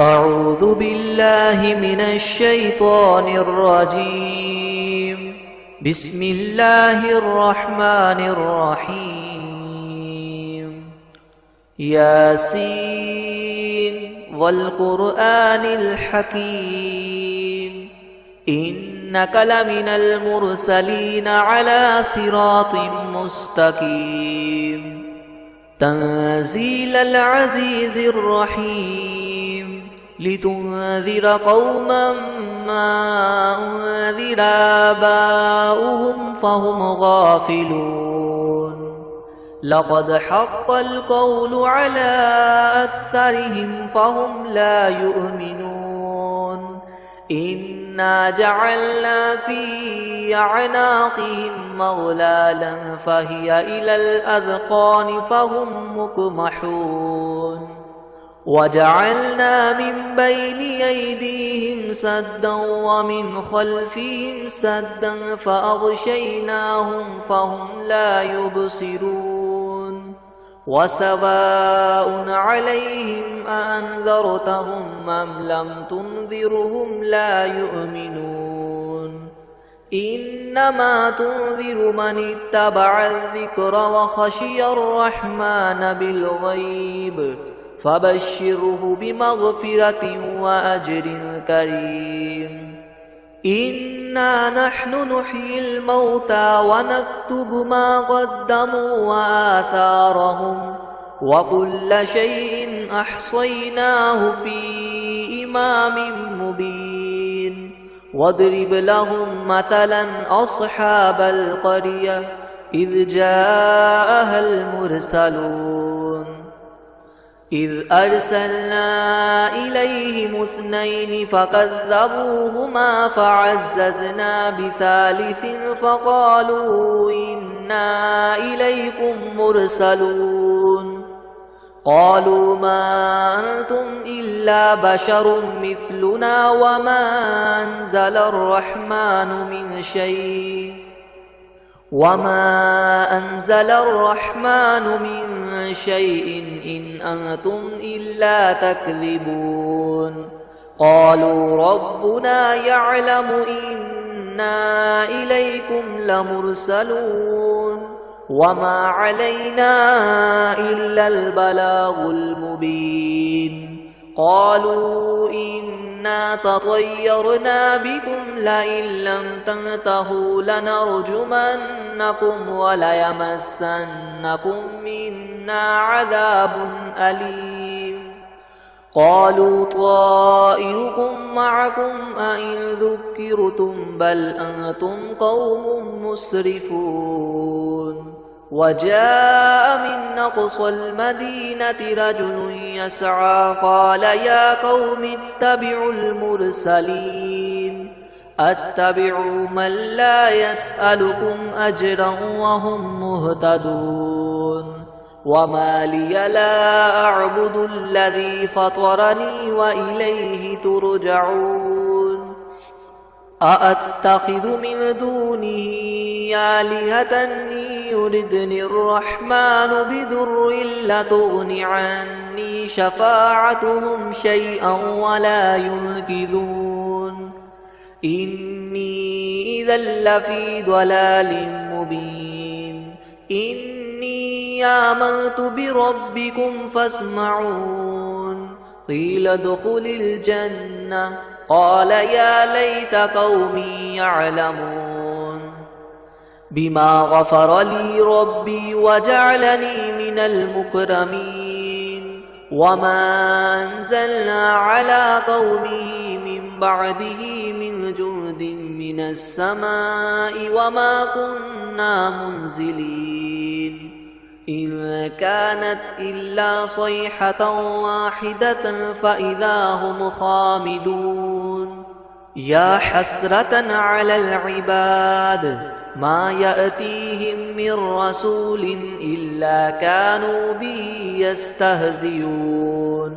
أعوذ بالله من الشيطان الرجيم. بسم الله الرحمن الرحيم. ياسين والقرآن الحكيم إنك لمن المرسلين على صراط مستقيم. تنزيل العزيز الرحيم لتنذر قوما ما أنذر آباؤهم فهم غافلون. لقد حق القول على أكثرهم فهم لا يؤمنون. إنا جعلنا في أعناقهم مغلالا فهي إلى الأذقان فهم مقمحون. وجعلنا من بين أيديهم سدا ومن خلفهم سدا فأغشيناهم فهم لا يبصرون. وسواء عليهم أأنذرتهم أم لم تنذرهم لا يؤمنون. إنما تنذر من اتبع الذكر وخشي الرحمن بالغيب فبشره بمغفرة وأجر كريم. إنا نحن نحيي الموتى ونكتب ما قدموا وآثارهم وكل شيء أحصيناه في إمام مبين. واضرب لهم مثلا أصحاب القرية إذ جاءها المرسلون. إذ أرسلنا إليهم 2 فكذبوهما فعززنا بثالث فقالوا إنا إليكم مرسلون. قالوا ما أنتم إلا بشر مثلنا وما أنزل الرحمن من شيء إن أنتم إلا تكذبون. قالوا ربنا يعلم إنا إليكم لمرسلون وما علينا إلا البلاغ المبين. قالوا إنا تطيرنا بكم لئن لم تنتهوا لنرجمنكم وليمسنكم منا عذاب أليم. قالوا طائركم معكم أئن ذكرتم بل أنتم قوم مسرفون. وجاء من أقصى المدينة رجل يسعى قال يا قوم اتبعوا المرسلين. اتبعوا من لا يسألكم أجرا وهم مهتدون. وما لي لا أعبد الذي فطرني وإليه ترجعون. أأتخذ من دونه آلهة إن يردني الرحمن بضر لا تغن عني شفاعتهم شيئا ولا ينقذون. إني إذا لفي ضلال مبين. إني آمنت بربكم فاسمعون. قيل ادخل الجنة قال يا ليت قومي يعلمون. بما غفر لي ربي وجعلني من المكرمين. وما أنزلنا على قومه من بعده من جند من السماء وما كنا منزلين. إن كانت إلا صيحة واحدة فإذا هم خامدون. يا حسرة على العباد ما يأتيهم من رسول إلا كانوا به يستهزئون.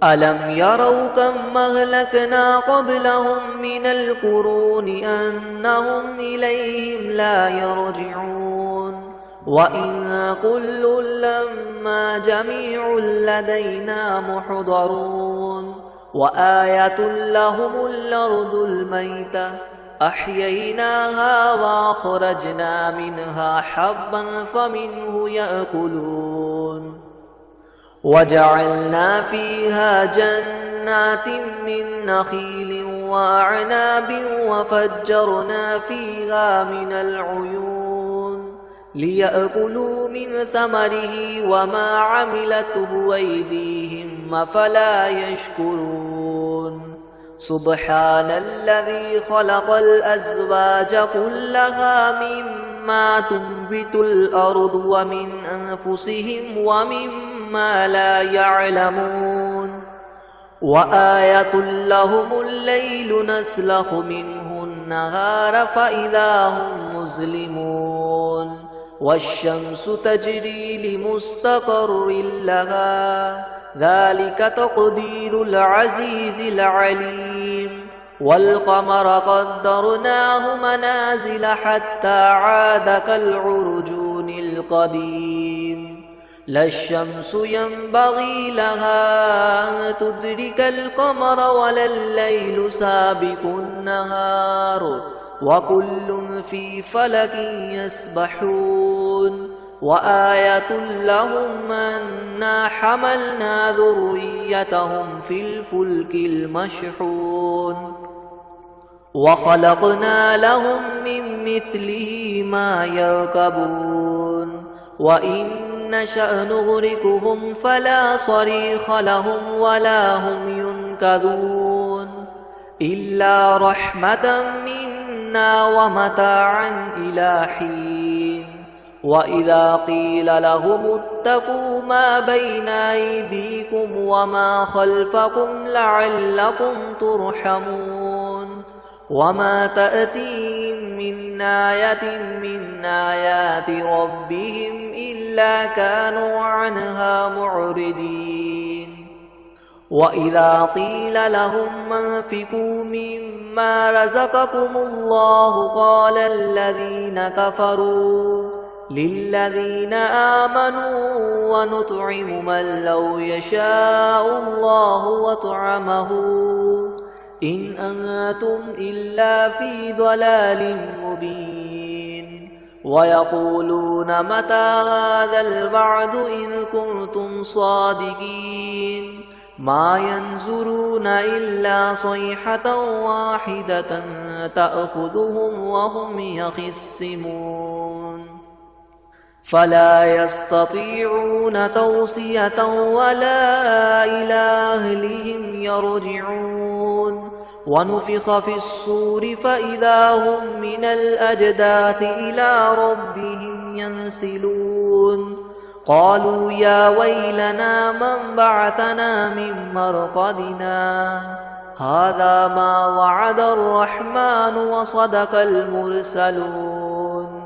ألم يروا كم أهلكنا قبلهم من القرون أنهم إليهم لا يرجعون. وإن كل لما جميع لدينا محضرون وآية لهم الأرض الميتة أحييناها وأخرجنا منها حبا فمنه يأكلون وجعلنا فيها جنات من نخيل وأعناب وفجرنا فيها من العيون ليأكلوا من ثمره وما عملته أيديهم أفلا يشكرون سبحان الذي خلق الأزواج كلها مما تنبت الأرض ومن أنفسهم ومما لا يعلمون وآية لهم الليل نسلخ منه النهار فإذا هم مظلمون والشمس تجري لمستقر لها ذلك تقدير العزيز العليم والقمر قدرناه منازل حتى عاد كالعرجون القديم لا الشمس ينبغي لها أن تدرك القمر ولا الليل سابق النهار وكل في فلك يسبحون وآية لهم أنا حملنا ذريتهم في الفلك المشحون وخلقنا لهم من مثله ما يركبون وإن نشأ نغرقهم فلا صريخ لهم ولا هم ينقذون إلا رحمة منا ومتاعا إلى حين وإذا قيل لهم اتقوا ما بين أيديكم وما خلفكم لعلكم ترحمون وما تأتيهم من آية من آيات ربهم إلا كانوا عنها معرضين وإذا قيل لهم انفقوا مما رزقكم الله قال الذين كفروا للذين آمنوا ونطعم من لو يشاء الله وطعمه إن أنتم إلا في ضلال مبين ويقولون متى هذا الوعد إن كنتم صادقين ما ينظرون إلا صيحة واحدة تأخذهم وهم يخصمون فلا يستطيعون توصية ولا إلى أهلهم يرجعون ونفخ في الصور فإذا هم من الأجداث إلى ربهم ينسلون قالوا يا ويلنا من بعثنا من مرقدنا هذا ما وعد الرحمن وصدق المرسلون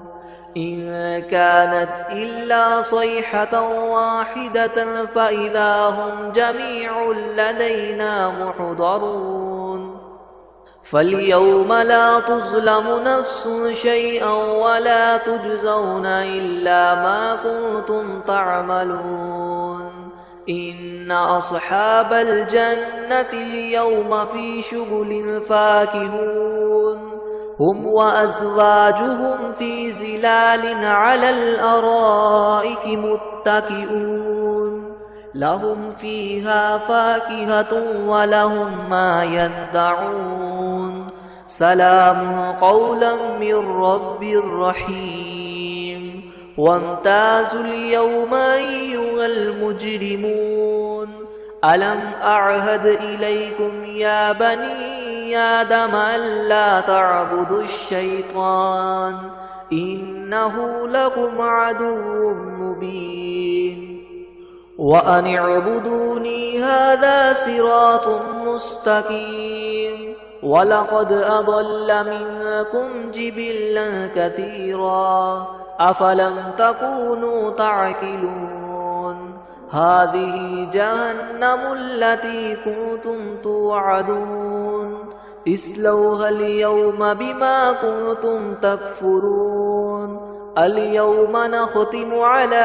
إن كانت إلا صيحة واحدة فإذا هم جميع لدينا محضرون فاليوم لا تظلم نفس شيئا ولا تجزون إلا ما كنتم تعملون إن أصحاب الجنة اليوم في شغل فاكهون هم وأزواجهم في ظلال على الأرائك متكئون لهم فيها فاكهة ولهم ما يدعون سلام قولا من رب رحيم وامتازوا اليوم أيها المجرمون ألم أعهد إليكم يا بني آدم ألا تعبدوا الشيطان إنه لكم عدو مبين وأن اعبدوني هذا صراط مستقيم ولقد أضل منكم جبلا كثيرا أفلم تكونوا تعقلون هذه جهنم التي كنتم توعدون اصلوها اليوم بما كنتم تكفرون اليوم نختم على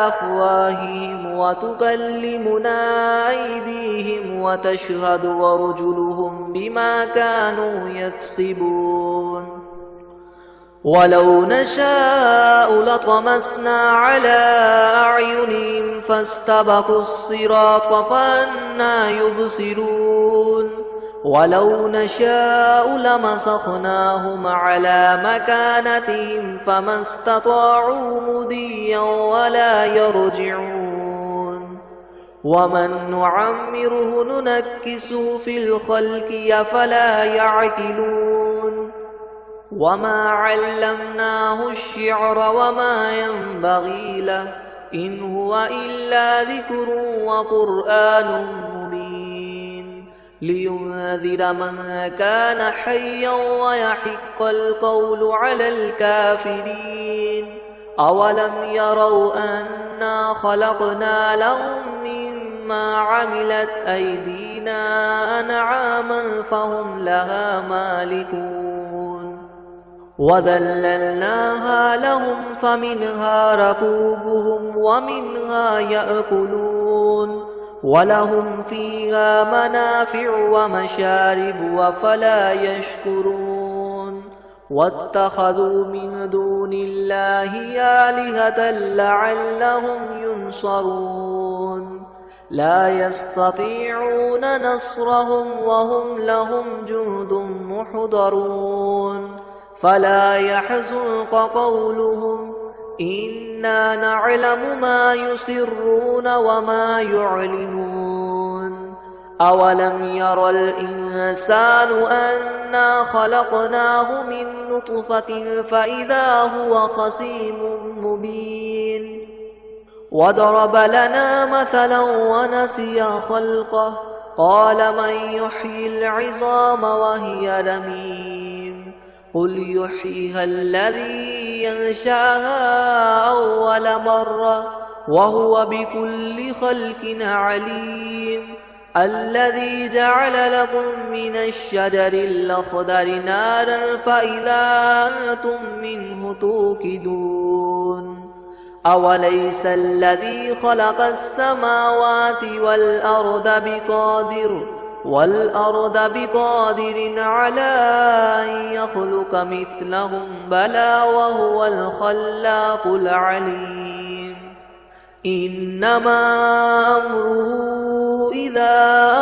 أفواههم وتكلمنا أيديهم وتشهد أرجلهم بما كانوا يكسبون ولو نشاء لطمسنا على أعينهم فاستبقوا الصراط فأنى يبصرون ولو نشاء لمسخناهم على مكانتهم فما استطاعوا مضيا ولا يرجعون ومن نعمره ننكسه في الخلق أفلا يعقلون وما علمناه الشعر وما ينبغي له إن هو إلا ذكر وقرآن مبين لينذر من كان حيا ويحق القول على الكافرين أولم يروا أنا خلقنا لهم مما عملت أيدينا أنعاما فهم لها مالكون وذللناها لهم فمنها ركوبهم ومنها يأكلون ولهم فيها منافع ومشارب أفلا يشكرون واتخذوا من دون الله آلهة لعلهم ينصرون لا يستطيعون نصرهم وهم لهم جند محضرون فلا يحزنك قولهم إنا نعلم ما يسرون وما يعلنون أولم ير الإنسان أنا خلقناه من نطفة فإذا هو خصيم مبين وضرب لنا مثلا ونسي خلقه قال من يحيي العظام وهي رميم قل يحييها الذي ينشأها أول مرة وهو بكل خلق عليم الذي جعل لكم من الشجر الأخضر نارا فإذا أنتم منه توقدون أوليس الذي خلق السماوات والأرض بقادر على أن يخلق مثلهم بلى وهو الخلاق العليم إنما أمره إذا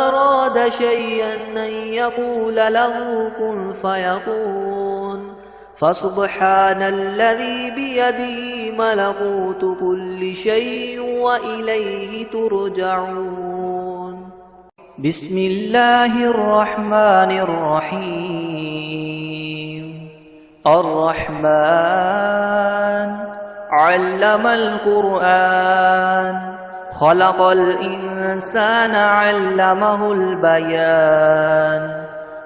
أراد شيئا أن يقول له كن فيكون فسبحان الذي بيده ملكوت كل شيء وإليه ترجعون بسم الله الرحمن الرحيم الرحمن علم القرآن خلق الإنسان علمه البيان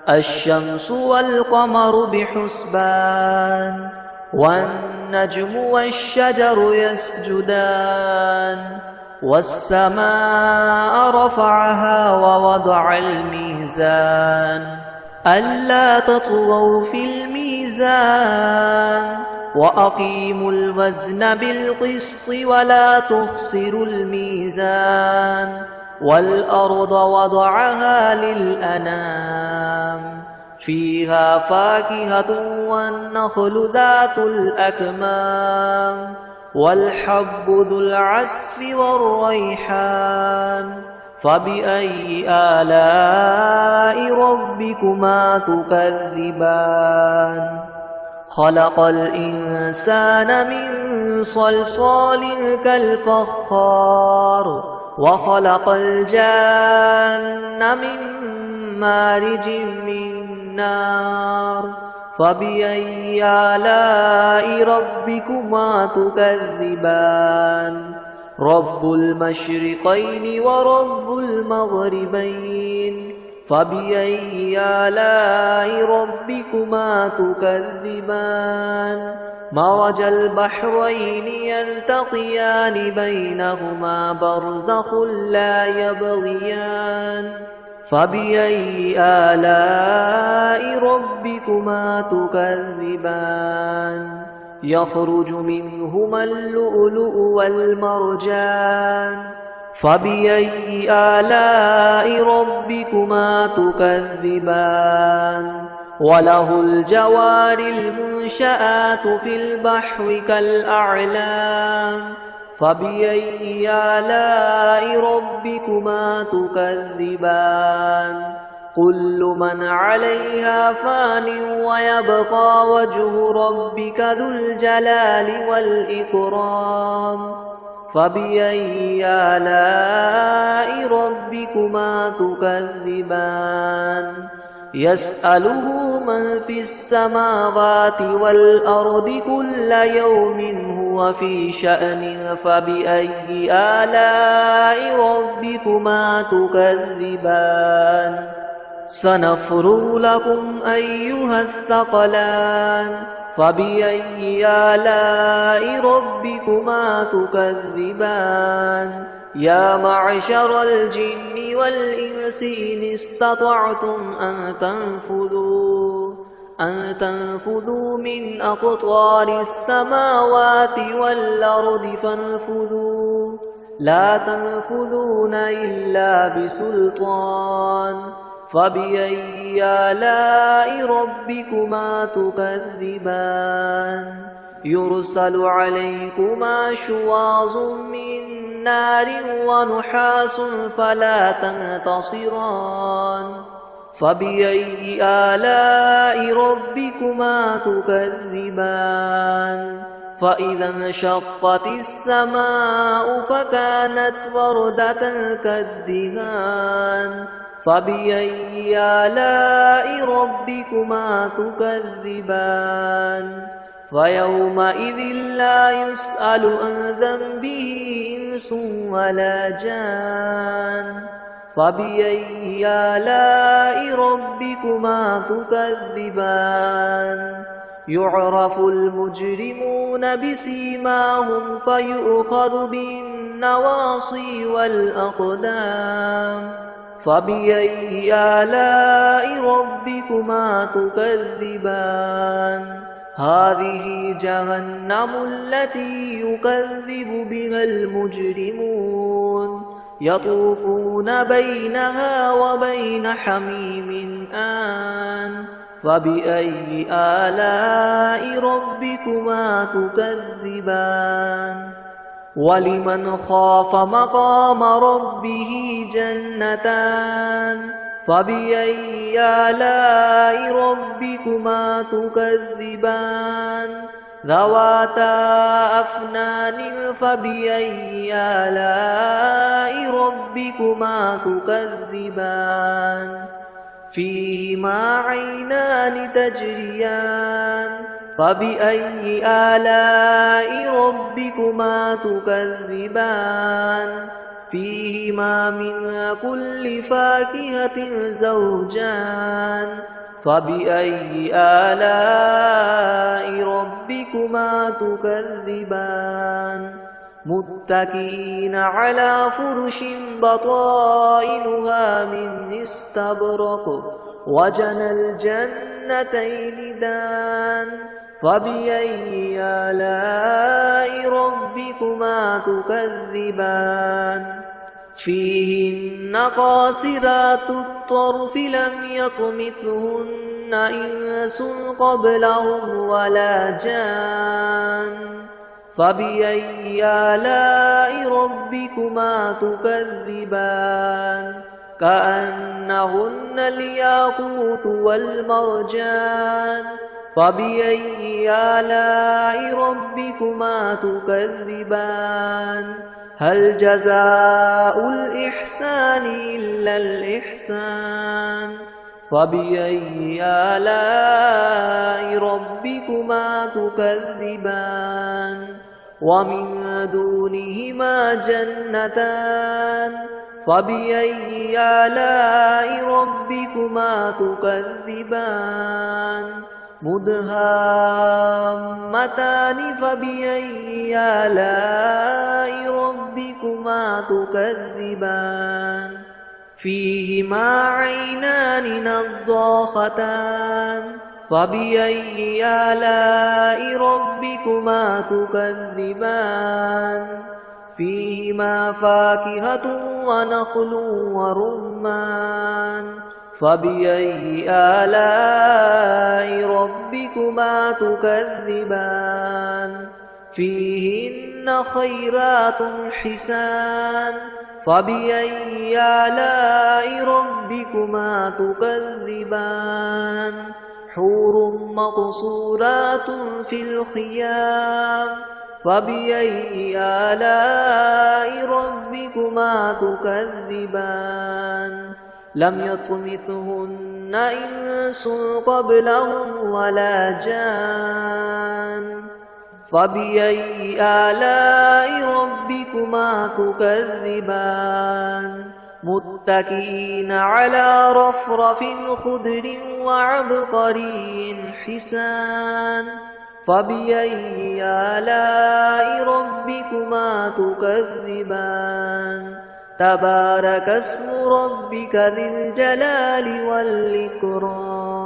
الشمس والقمر بحسبان والنجم والشجر يسجدان والسماء رفعها ووضع الميزان ألا تطغوا في الميزان وأقيموا الوزن بالقسط ولا تخسروا الميزان والأرض وضعها للأنام فيها فاكهة والنخل ذات الأكمام والحب ذو العصف والريحان فبأي آلاء ربكما تكذبان خلق الإنسان من صلصال كالفخار وخلق الجان من مارج من نار فبأي آلاء ربكما تكذبان رب المشرقين ورب المغربين فبأي آلاء ربكما تكذبان مرج البحرين يلتقيان بينهما برزخ لا يبغيان فبأي آلاء ربكما تكذبان يخرج منهما اللؤلؤ والمرجان فبأي آلاء ربكما تكذبان وله الجوار المنشآت في البحر كالأعلام فبأي آلاء ربكما تكذبان كل من عليها فان ويبقى وجه ربك ذو الجلال والإكرام فبأي آلاء ربكما تكذبان يسأله من في السماوات والأرض كل يوم هو في شأن فبأي آلاء ربكما تكذبان سنفرغ لكم أيها الثقلان فبأي آلاء ربكما تكذبان يا معشر الجن والإنس إن استطعتم أن تنفذوا من أقطار السماوات والأرض فانفذوا لا تنفذون إلا بسلطان فبأي آلاء ربكما تكذبان يرسل عليكما شواظ من نار ونحاس فلا تنتصران فبأي آلاء ربكما تكذبان فإذا انشقت السماء فكانت وردة كالدهان فبأي آلاء ربكما تكذبان فيومئذ لا يسأل عن ذنبه إنس ولا جان فبأي آلاء ربكما تكذبان يعرف المجرمون بسيماهم فيؤخذ بالنواصي والأقدام فبأي آلاء ربكما تكذبان هذه جهنم التي يكذب بها المجرمون يطوفون بينها وبين حميم آن فبأي آلاء ربكما تكذبان ولمن خاف مقام ربه جنتان فبأي آلاء ربكما تكذبان ذواتا أفنان فبأي آلاء ربكما تكذبان فيهما عينان تجريان فبأي آلاء ربكما تكذبان فيهما من كل فاكهة زوجان فبأي آلاء ربكما تكذبان متكئين على فرش بطائنها من استبرق وجنى الجنتين دان فبأي آلاء ربكما تكذبان فيهن قاصرات الطرف لم يطمثهن إنس قبلهم ولا جان فبأي آلاء ربكما تكذبان كأنهن الياقوت والمرجان فبأي آلاء ربكما تكذبان هل جزاء الإحسان إلا الإحسان فبأي آلاء ربكما تكذبان ومن دونهما جنتان فبأي آلاء ربكما تكذبان مدهامتان فبأي آلاء ربكما تكذبان فيهما عينان نضاختان فبأي آلاء ربكما تكذبان فيهما فاكهة ونخل ورمان فبأي آلاء ربكما تكذبان فيهن خيرات حسان فبأي آلاء ربكما تكذبان حور مقصورات في الخيام فبأي آلاء ربكما تكذبان لم يطمثهن إنس قبلهم ولا جان فبأي آلاء ربكما تكذبان متكئين على رفرف خضر وعبقري حسان فبأي آلاء ربكما تكذبان تبارك اسم ربك ذي الجلال والإكرام